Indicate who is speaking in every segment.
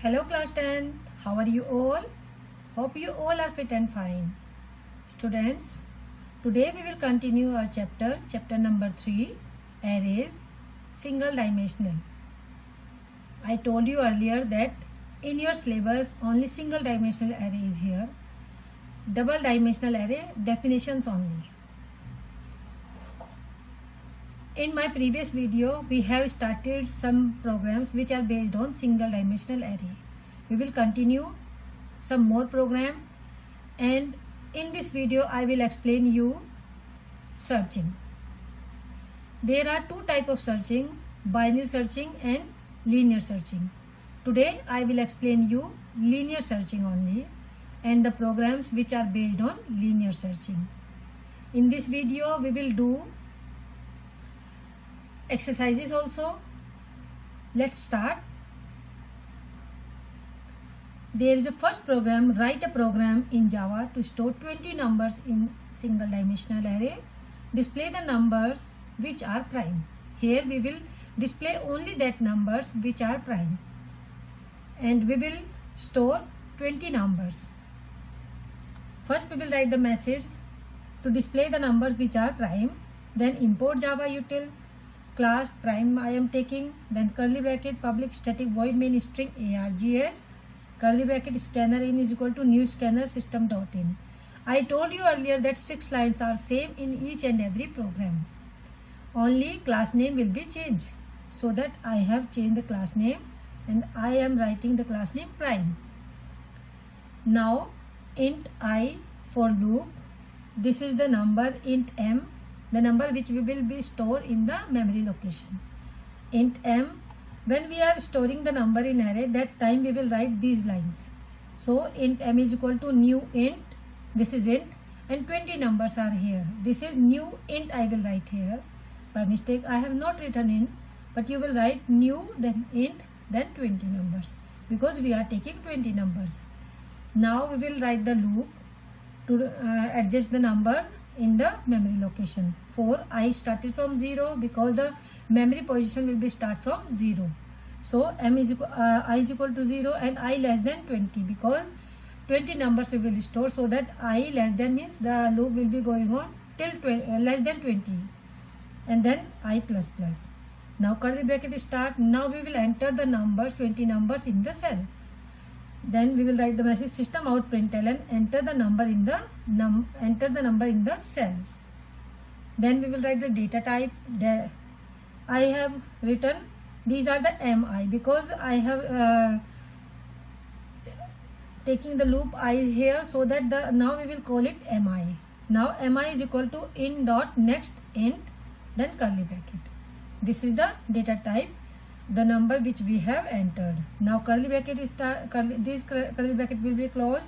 Speaker 1: Hello class 10, how are you all? Hope you all are fit and fine. Students, today we will continue our chapter number 3, arrays, single dimensional. I told you earlier that in your syllabus only single dimensional array is here. Double dimensional array definitions only. In my previous video, we have started some programs which are based on single dimensional array. We will continue some more program, and in this video I will explain you searching. There are two types of searching, binary searching and linear searching. Today I will explain you linear searching only and the programs which are based on linear searching. In this video we will do exercises also. Let's start. There is a first program. Write a program in Java to store 20 numbers in single dimensional array. Display the numbers which are prime. Here we will display only that numbers which are prime, and we will store 20 numbers. First we will write the message to display the numbers which are prime, then import Java util class prime I am taking, then curly bracket public static void main string args, curly bracket scanner in is equal to new scanner system.in. I told you earlier that 6 lines are same in each and every program. Only class name will be changed, so that I have changed the class name and I am writing the class name prime. Now int I for loop. This is the number int m, the number which we will be stored in the memory location. Int m, when we are storing the number in array, that time we will write these lines. So int m is equal to new int, this is int, and 20 numbers are here. This is new int I will write here. By mistake I have not written int, but you will write new, then int, then 20 numbers, because we are taking 20 numbers. Now we will write the loop to adjust the number in the memory location. For I started from 0, because the memory position will be start from 0. So I is equal to 0 and I less than 20, because 20 numbers we will store, so that I less than means the loop will be going on till less than 20, and then I plus plus. Now curly bracket start. Now we will enter the numbers, 20 numbers in the cell. Then we will write the message system out println, enter the number in the cell. Then we will write the data type. I have written these are the mi, because I have taking the loop I here, so that now we will call it mi. Now mi is equal to in dot next int, then curly bracket. This is the data type, the number which we have entered. Now curly bracket is curly bracket will be closed.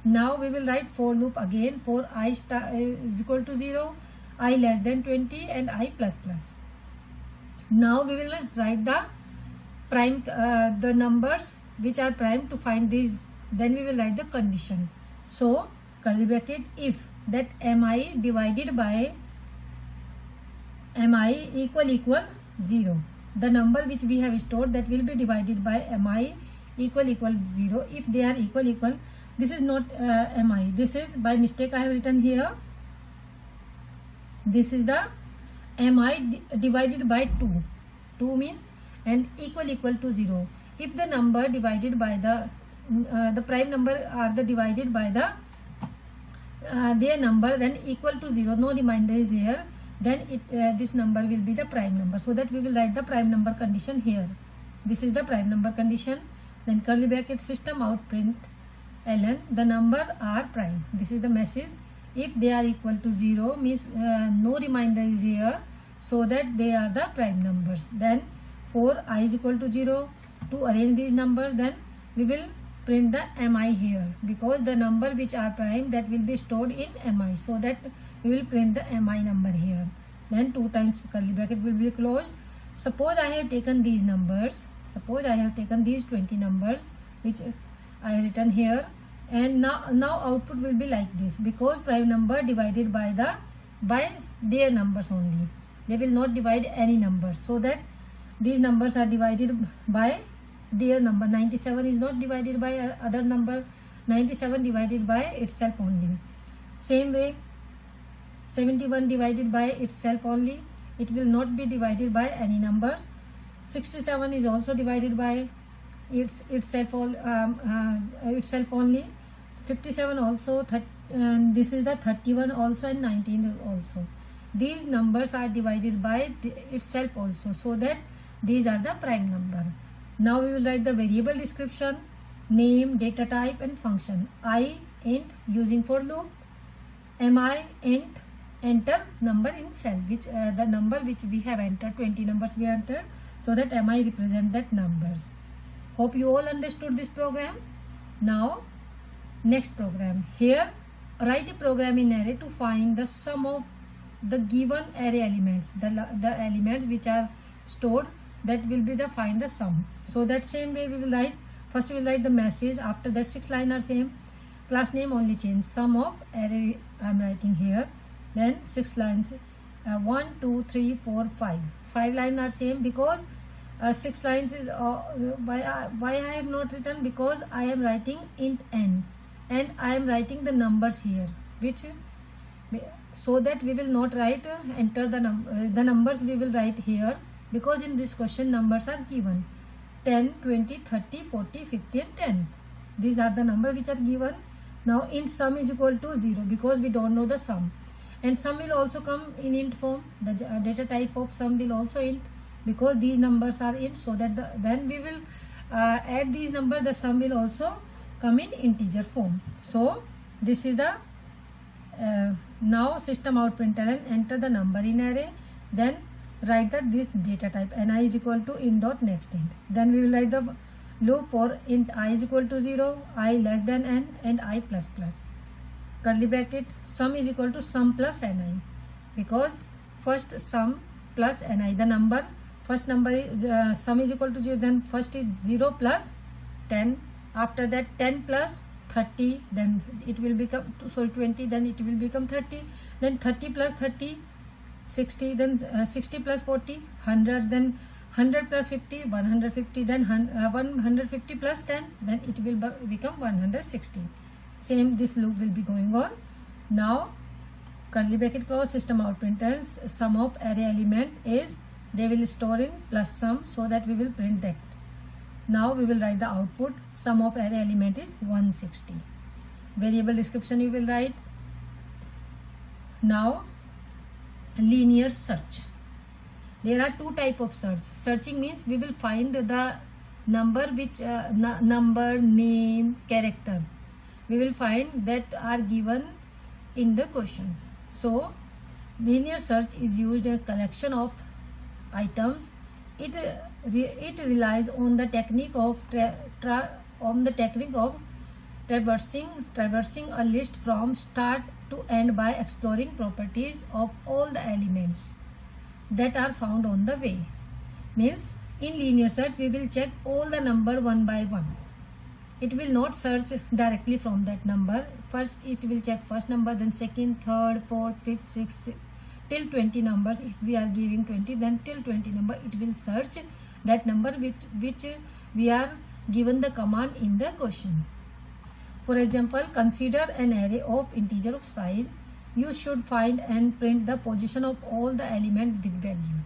Speaker 1: Now we will write for loop again. For I is equal to 0, I less than 20, and I plus plus. Now we will write the prime, the numbers which are prime to find these. Then we will write the condition. So curly bracket if that mi divided by mi equal 0. The number which we have stored, that will be divided by mi equal 0. If they are equal, this is not mi. This is by mistake I have written here. This is the mi divided by 2. 2 means and equal to 0. If the number divided by the prime number are the divided by the their number, then equal to 0, no reminder is here, then this number will be the prime number, so that we will write the prime number condition here. This is the prime number condition. Then curly bracket system out print ln, the number are prime. This is the message. If they are equal to 0 means no reminder is here, so that they are the prime numbers. Then for I is equal to 0, to arrange these numbers, then we will print the mi here, because the number which are prime, that will be stored in mi, so that we will print the mi number here. Then 2 times curly bracket will be closed. Suppose I have taken these numbers, suppose I have taken these 20 numbers which I have written here, and now output will be like this, because prime number divided by their numbers only. They will not divide any numbers, so that these numbers are divided by their number. 97 is not divided by other number. 97 divided by itself only. Same way, 71 divided by itself only. It will not be divided by any numbers. 67 is also divided by itself only. 57 also. This is the 31 also, and 19 also. These numbers are divided by itself also, so that these are the prime number. Now we will write the variable description, name, data type and function. I int using for loop. Mi int enter number in cell, which the number which we have entered, 20 numbers we entered, so that mi represent that numbers. Hope you all understood this program. Now next program. Here write a program in array to find the sum of the given array elements, the elements which are stored, that will be the find the sum. So that same way we will write. First we will write the message. After that 6 lines are same. Class name only change. Sum of array I am writing here. Then 6 lines. 1, 2, 3, 4, 5. 5 lines are same, because 6 lines is why I have not written, because I am writing int n, and I am writing the numbers here, which so that we will not write enter the numbers we will write here, because in this question numbers are given 10, 20, 30, 40, 50 and 10. These are the numbers which are given. Now int sum is equal to 0, because we don't know the sum, and sum will also come in int form. The data type of sum will also int, because these numbers are int, so that when we will add these numbers, the sum will also come in integer form. So this is the now system out println, enter the number in array, then write that this data type ni is equal to int dot next int. Then we will write the loop for int I is equal to 0, I less than n, and I plus plus. Curly bracket, sum is equal to sum plus ni, because first sum plus ni, the number, first number is sum is equal to 0, then first is 0 plus 10, after that 10 plus 30, then it will become 20, then it will become 30, then 30 plus 30, 60, then 60 plus 40, 100, then 100 plus 50, 150, then 150 plus 10, then it will become 160. Same, this loop will be going on. Now curly bracket close, system out println, sum of array element is, they will store in plus sum, so that we will print that. Now we will write the output. Sum of array element is 160. Variable description you will write. Now linear search. There are two type of search. Searching means we will find the number which number, name, character, we will find that are given in the questions. So linear search is used a collection of items. It relies on the technique of traversing a list from start to end by exploring properties of all the elements that are found on the way. Means in linear search we will check all the number one by one. It will not search directly from that number. First it will check first number, then second, third, fourth, fifth, sixth, till 20 numbers. If we are giving 20, then till 20 number it will search that number which we are given the command in the question. For example, consider an array of integer of size. You should find and print the position of all the elements with value.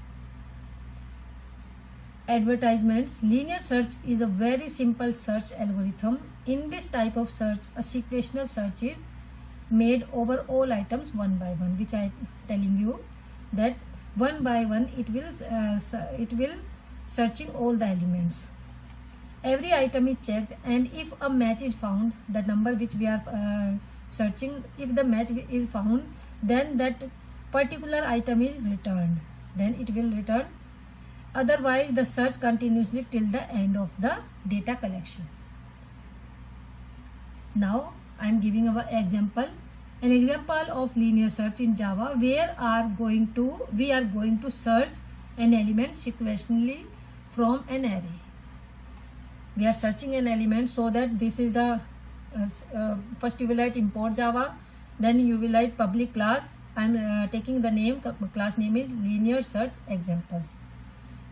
Speaker 1: Advertisements. Linear search is a very simple search algorithm. In this type of search, a sequential search is made over all items one by one, which I am telling you that one by one it will searching all the elements. Every item is checked, and if a match is found, the number which we are searching, if the match is found, then that particular item is returned. Then it will return. Otherwise, the search continuously till the end of the data collection. Now, I am giving our example. An example of linear search in Java, where we are going to search an element sequentially from an array. We are searching an element, so that this is the first you will write import Java, then you will write public class. I am taking the name, class name is linear search examples.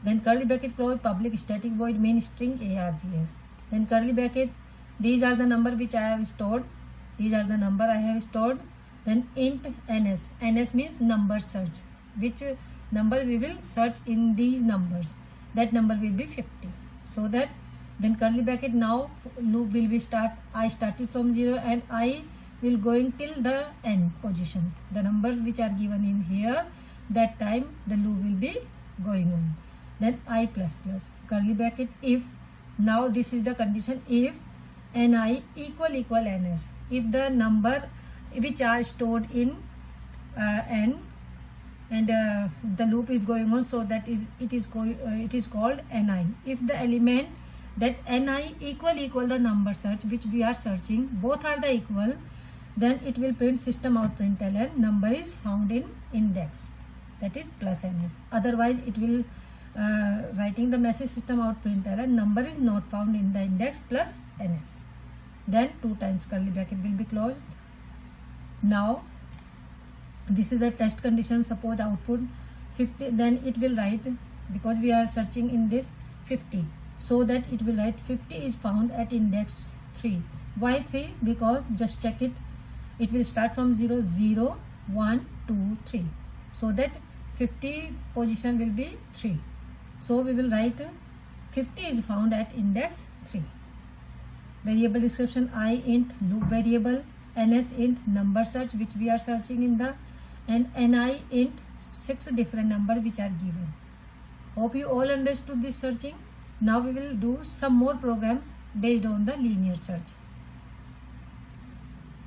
Speaker 1: then curly bracket close, public static void main string args, then curly bracket. These are the number which I have stored. These are the number I have stored. Then int ns. Ns means number search. Which number we will search in these numbers? That number will be 50. So that then curly bracket, now loop will be start. I started from 0 and I will going till the end position. The numbers which are given in here, that time the loop will be going on. Then I plus plus curly bracket if. Now this is the condition if ni equal ns. If the number which are stored in n and the loop is going on, so that is it is called ni. If the element that ni equal the number search which we are searching, both are the equal, then it will print system out println number is found in index, that is plus ns. Otherwise it will writing the message system out println number is not found in the index plus ns. Then 2 times curly bracket will be closed. Now this is the test condition. Suppose output 50, then it will write, because we are searching in this 50, so that it will write 50 is found at index 3. Why 3? Because just check it, it will start from 0 0 1 2 3, so that 50 position will be 3. So we will write 50 is found at index 3. Variable description I int loop variable, ns int number search which we are searching in the, and ni int 6 different number which are given. Hope you all understood this searching. Now we will do some more programs based on the linear search.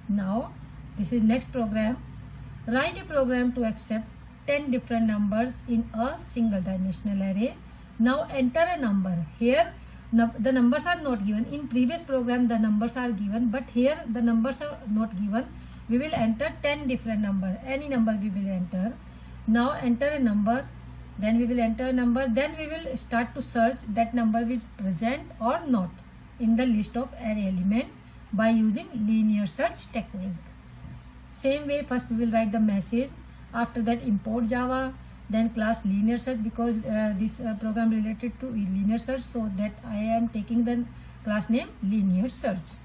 Speaker 1: Now this is next program. Write a program to accept 10 different numbers in a single dimensional array. Now enter a number. Here the numbers are not given. In previous program the numbers are given, but here the numbers are not given. We will enter 10 different number. Any number we will enter. Now enter a number, then we will enter a number, then we will start to search that number is present or not in the list of array element by using linear search technique. Same way, first we will write the message, after that import Java, then class linear search, because this program related to linear search, so that I am taking the class name linear search.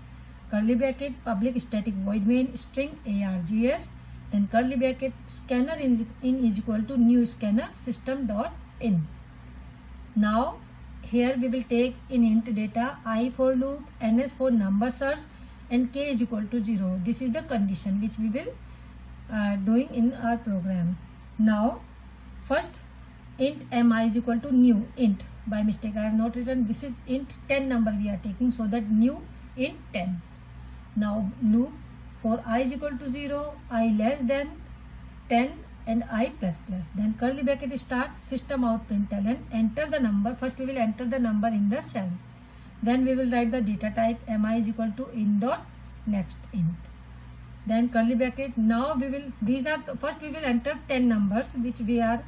Speaker 1: Curly bracket public static void main string args, then curly bracket scanner in is equal to new scanner system dot in. Now here we will take in int data I for loop, ns for number search, and k is equal to 0. This is the condition which we will doing in our program. Now first int mi is equal to new int. By mistake I have not written, this is int 10 number we are taking, so that new int 10. Now loop for I is equal to 0, I less than 10 and I plus plus. Then curly bracket starts system out println, enter the number. First we will enter the number in the cell. Then we will write the data type mi is equal to in dot next int. Then curly bracket, now we will, these are, first we will enter 10 numbers which we are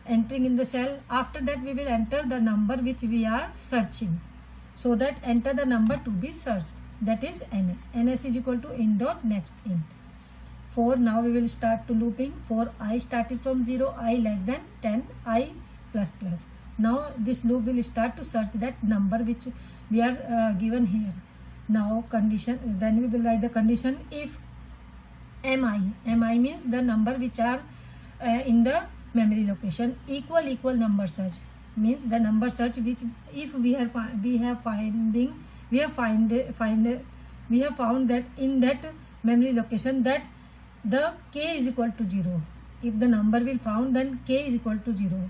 Speaker 1: entering in the cell. After that we will enter the number which we are searching, so that enter the number to be searched, that is ns. Ns is equal to in dot next int. For now we will start to looping. For I started from 0, I less than 10, I plus plus. Now this loop will start to search that number which we are given here. Now condition, then we will write the condition if mi means the number which are in the memory location, equal number search means the number search which if we have found that in that memory location that the k is equal to 0. If the number will found, then k is equal to 0.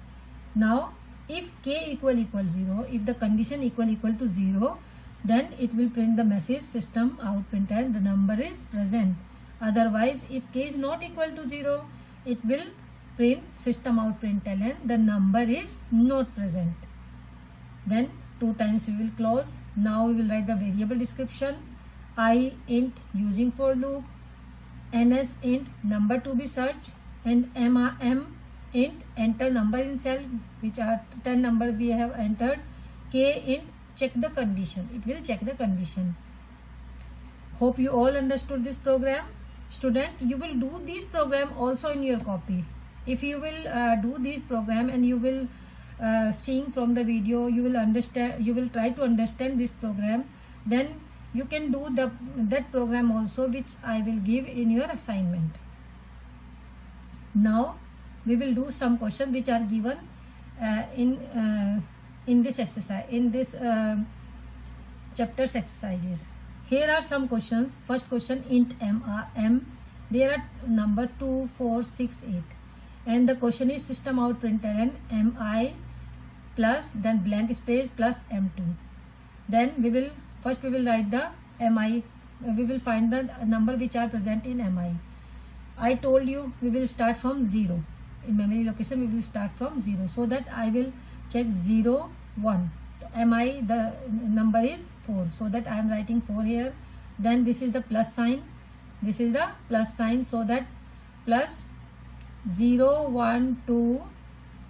Speaker 1: Now if k equal 0, if the condition equal to 0, then it will print the message system out println the number is present. Otherwise if k is not equal to 0, it will print system out println the number is not present. Then 2 times we will close. Now we will write the variable description. I int using for loop, ns int number to be searched, and m int enter number in cell which are 10 number we have entered, k int check the condition, it will check the condition. Hope you all understood this program. Student, you will do this program also in your copy. If you will do this program and you will seeing from the video, you will understand, you will try to understand this program, then you can do that program also, which I will give in your assignment. Now we will do some questions which are given in this exercise, in this chapters exercises. Here are some questions. First question, int m. There are number 2, 4, 6, 8, and the question is system out println mi plus then blank space plus m2. Then we will write the mi. We will find the number which are present in mi. I told you we will start from 0. In memory location we will start from 0, so that I will check 0, 1. Mi, the number is 4, so that I am writing 4 here. Then this is the plus sign, this is the plus sign, so that plus 0, 1, 2,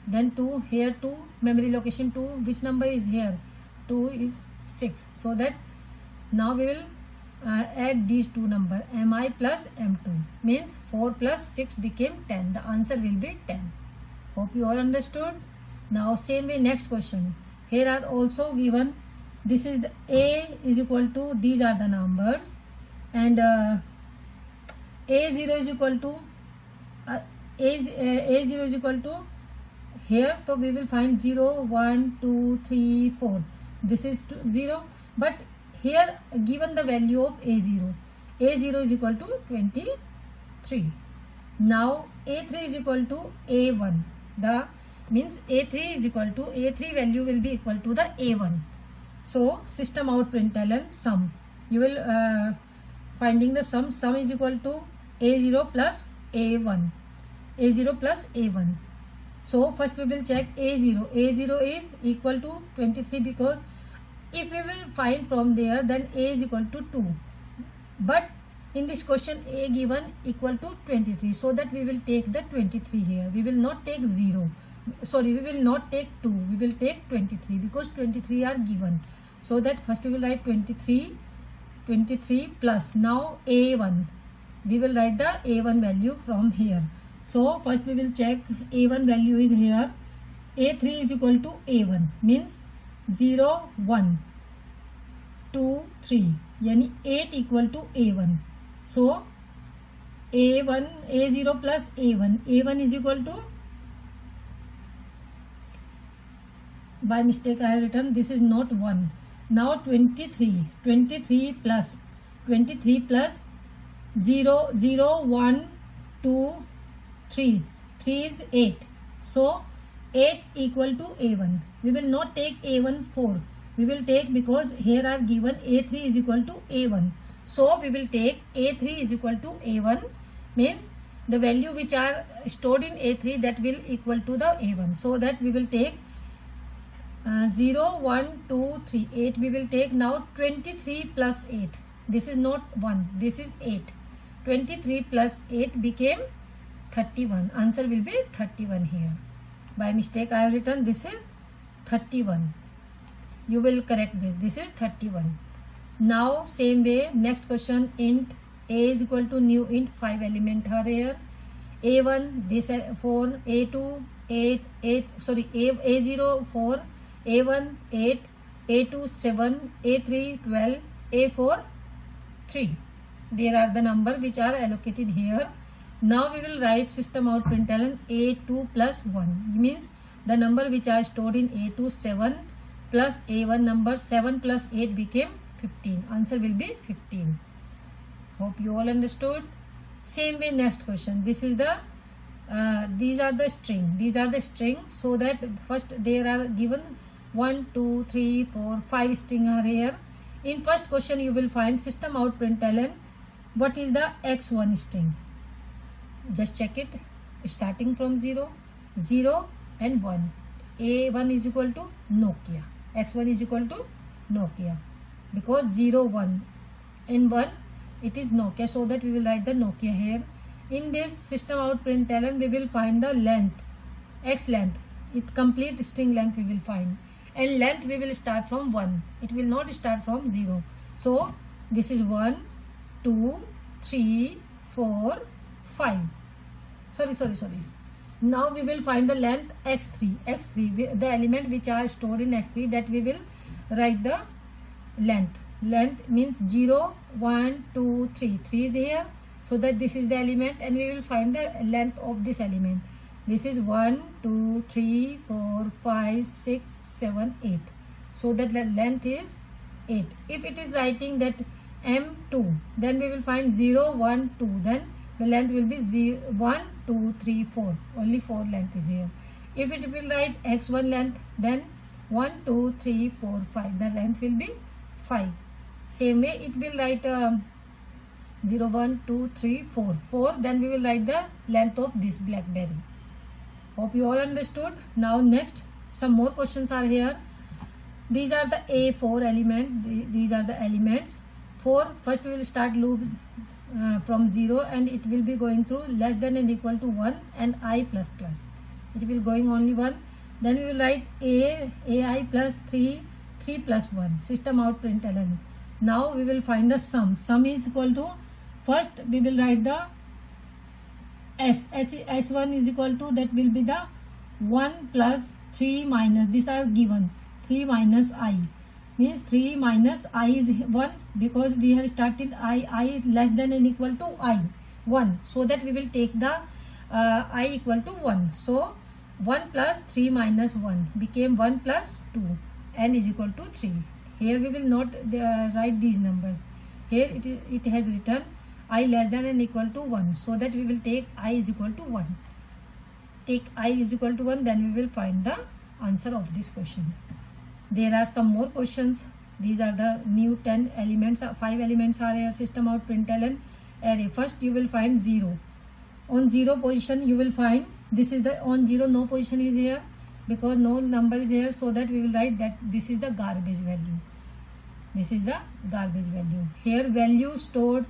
Speaker 1: then 2, here 2, memory location 2, which number is here? 2 is 6, so that now we will add these two numbers, mi plus m2, means 4 plus 6 became 10. The answer will be 10. Hope you all understood. Now same way, next question. Here are also given, this is the a is equal to, these are the numbers, and a0 is equal to a0 is equal to here, so we will find 0, 1, 2, 3, 4. This is 0, but here given the value of a0 is equal to 23. Now a3 is equal to a1, the means a3 is equal to, a3 value will be equal to the a1. So system out println sum, you will finding the sum is equal to a0 plus a1, a0 plus a1. So first we will check a0 is equal to 23, because if we will find from there, then a is equal to 2, but in this question a given equal to 23, so that we will take the 23 here. We will not take 0, sorry, we will not take 2, we will take 23, because 23 are given. So that first we will write 23 plus now a1, we will write the a1 value from here. So first we will check a1 value is here, a3 is equal to a1, means 0, 1, 2, 3, yani 8 equal to a1. So a1, a0 plus a1 is equal to, by mistake I have written, this is not 1. Now 23 plus 0, 0, 1, 2, 3 is 8. So 8 equal to a1. We will not take a1 4. We will take, because here I have given a3 is equal to a1. So we will take a3 is equal to a1, means the value which are stored in a3, that will equal to the a1. So that we will take 0, 1, 2, 3, 8. We will take now 23 plus 8. This is not 1, this is 8. 23 plus 8 became 31. Answer will be 31 here. By mistake I have written this is 31. You will correct this. This is 31. Now same way, next question, int a is equal to new int, 5 element are here. a1 this 4, a2 8, sorry, a0 4, a1 8, a2 7, a3 12, a4 3. There are the number which are allocated here. Now we will write system out println a2 plus 1, means the number which are stored in a2 7 plus a1 number 7 plus 8 became 15. Answer will be 15. Hope you all understood. Same way, next question. This is the these are the string, so that first there are given 1, 2, 3, 4, 5 string are here. In first question you will find system out println what is the x1 string. Just check it, starting from 0, 0 and 1. A1 is equal to Nokia, x1 is equal to Nokia, because 0, 1 and 1 it is Nokia, so that we will write the Nokia here. In this system out println we will find the length, x length, it complete string length we will find, and length we will start from 1, it will not start from 0. So this is 1, 2, 3, 4, 5. Sorry. Now we will find the length x3. The element which are stored in x3, that we will write the length. Length means 0, 1, 2, 3. 3 is here, so that this is the element, and we will find the length of this element. This is 1, 2, 3, 4, 5, 6, 7, 8. So that the length is 8. If it is writing that m2, then we will find 0, 1, 2. Then the length will be 0, 1, 2, 3, 4. Only 4 length is here. If it will write x1 length, then 1, 2, 3, 4, 5. The length will be 5. Same way it will write 0, 1, 2, 3, 4. 4. Then we will write the length of this BlackBerry. Hope you all understood. Now next, some more questions are here. These are the A4 element. These are the elements. First we will start loop from 0, and it will be going through less than and equal to 1 and I plus plus. It will going only 1. Then we will write ai plus 3 plus 1. System out println. Now we will find the sum. Sum is equal to, first we will write the S1 is equal to, that will be the 1 plus 3 minus, these are given, 3 minus I. Means 3 minus I is 1, because we have started I less than and equal to I, 1. So that we will take the I equal to 1. So 1 plus 3 minus 1 became 1 plus 2, n is equal to 3. Here we will not write these numbers. Here it has written I less than and equal to 1. So that we will take I is equal to 1. Take I is equal to 1, then we will find the answer of this question. There are some more questions. These are the new 10 elements. 5 elements are here. System out println array. First you will find 0. On 0 position you will find, this is the, on 0 no position is here, because no number is here, so that we will write that this is the garbage value. This is the garbage value. Here value stored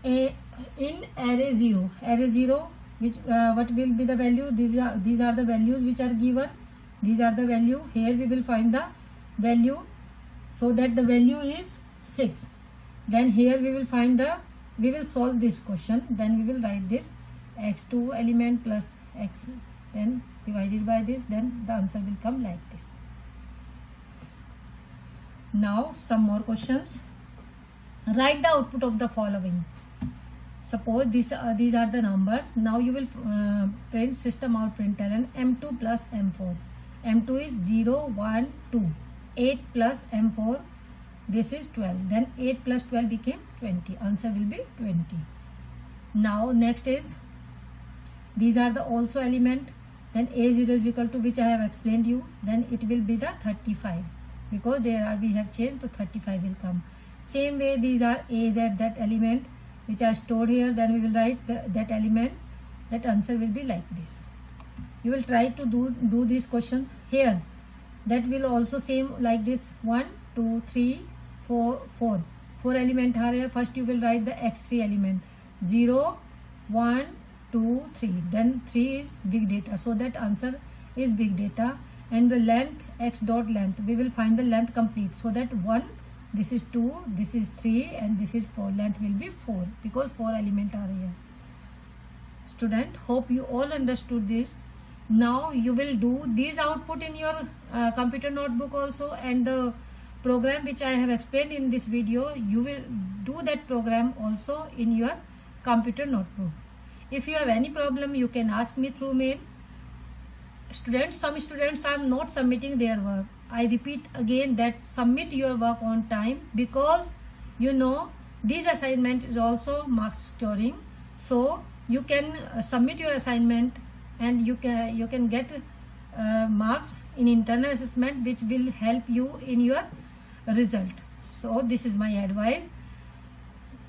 Speaker 1: in array 0. Array 0, which what will be the value? These are the values which are given. These are the value. Here we will find the value, so that the value is 6. Then here we will find we will solve this question. Then we will write this x2 element plus x, then divided by this, then the answer will come like this. Now some more questions. Write the output of the following. Suppose these are the numbers. Now you will print system out println m2 plus m4. M2 is 0, 1, 2. 8 plus M4, this is 12. Then 8 plus 12 became 20. Answer will be 20. Now next is, these are the also element. Then A0 is equal to, which I have explained you. Then it will be the 35. Because we have changed, to 35 will come. Same way these are AZ, that element which are stored here. Then we will write that element. That answer will be like this. You will try to do these questions here. That will also same like this. 1, 2, 3, 4. 4 element are here. First you will write the x3 element. 0, 1, 2, 3. Then 3 is big data. So that answer is big data. And the length, x dot length, we will find the length complete. So that 1, this is 2, this is 3, and this is 4. Length will be 4, because 4 element are here. Student, hope you all understood this. Now you will do these output in your computer notebook also, and the program which I have explained in this video, you will do that program also in your computer notebook. If you have any problem, you can ask me through mail. Students, some students are not submitting their work. I repeat again that submit your work on time, because you know this assignment is also marks scoring. So you can submit your assignment, and you can get marks in internal assessment, which will help you in your result. So this is my advice.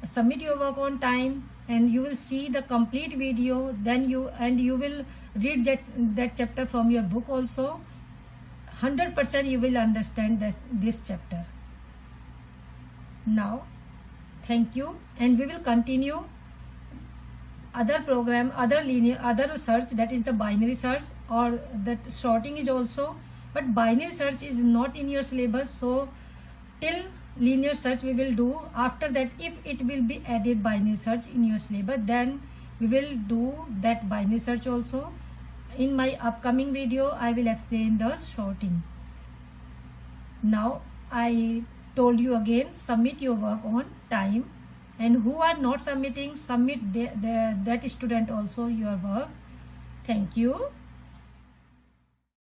Speaker 1: Submit your work on time, and you will see the complete video. Then you will read that chapter from your book also. 100% you will understand this chapter. Now thank you, and we will continue other program, other search, that is the binary search, or that sorting is also, but binary search is not in your syllabus. So till linear search we will do. After that, if it will be added binary search in your syllabus, then we will do that binary search also. In my upcoming video, I will explain the sorting. Now I told you again, submit your work on time, and who are not submitting, submit that student also your work. Thank you.